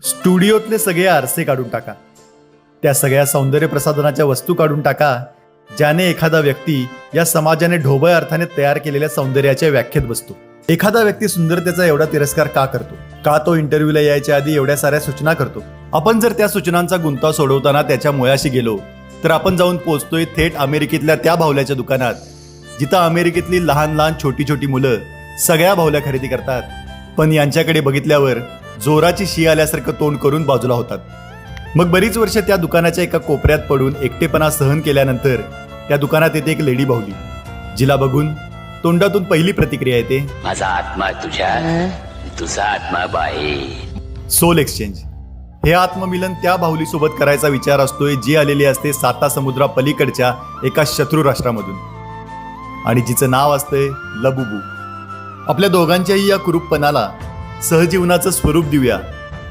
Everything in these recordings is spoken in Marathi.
स्टुडिओतले सगळे आरसे काढून टाका. त्या सगळ्या सौंदर्य प्रसाधनाच्या वस्तू काढून टाका, ज्याने एखादा व्यक्ती या समाजाने ढोबळ अर्थाने तयार केलेल्या सौंदर्याच्या व्याख्येत बसतो. एखादा व्यक्ती सुंदरतेचा एवढा तिरस्कार का करतो? का तो इंटरव्ह्यूला यायच्या आधी एवढ्या साऱ्या सूचना करतो? आपण जर त्या सूचनांचा गुंता सोडवताना त्याच्या मुळाशी गेलो तर आपण जाऊन पोहोचतोय थेट अमेरिकेतल्या त्या बाहुल्याच्या दुकानात, जिथं अमेरिकेतली लहान लहान छोटी छोटी मुलं सगळ्या बाहुल्या खरेदी करतात, पण यांच्याकडे बघितल्यावर जोराची शी आल्यासारखं तोंड करून बाजूला होतात. मग बरीच वर्ष त्या दुकानाच्या एका कोपऱ्यात पडून एकटेपणा सहन केल्यानंतर त्या दुकानात येते एक लेडी बाहुली, जिला बघून तोंडातून पहिली प्रतिक्रिया येते, माझा आत्मा तुझ्यात, तुझा आत्मा बाहेर. Soul exchange. हे आत्ममिलन त्या बाहुलीसोबत करायचा विचार असतोय जी आलेली असते 7 समुद्रापलीकडच्या एका शत्रू राष्ट्रामधून, आणि जिचं नाव असतंय लबुबू. आपल्या दोघांच्याही या कुरूपपणाला सहजीवनाचं स्वरूप देऊया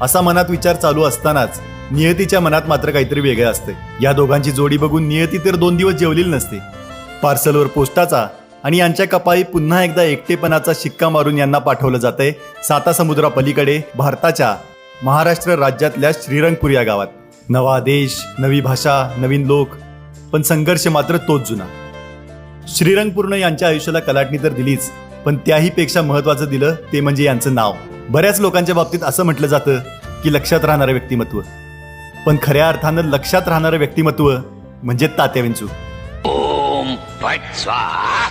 असा मनात विचार चालू असतानाच नियतीच्या मनात मात्र काहीतरी वेगळं असते. या दोघांची जोडी बघून नियती तर 2 दिवस जेवलेली नसते. पार्सलवर पोस्टाचा आणि यांच्या कपाळी पुन्हा एकदा एकटेपणाचा शिक्का मारून यांना पाठवलं जातंय 7 समुद्रापलीकडे भारताच्या महाराष्ट्र राज्यातल्या श्रीरंगपूर या गावात. नवा देश, नवी भाषा, नवीन लोक, पण संघर्ष मात्र तोच जुना. श्रीरंगपूरनं यांच्या आयुष्याला कलाटणी तर दिलीच, पण त्याही पेक्षा महत्वाचं दिलं ते म्हणजे यांचं नाव. बऱ्याच लोकांच्या बाबतीत असं म्हटलं जातं की लक्षात राहणारं व्यक्तिमत्व, पण खऱ्या अर्थानं लक्षात राहणारं व्यक्तिमत्व म्हणजे तात्या विंचू. ओम फट स्वाहा.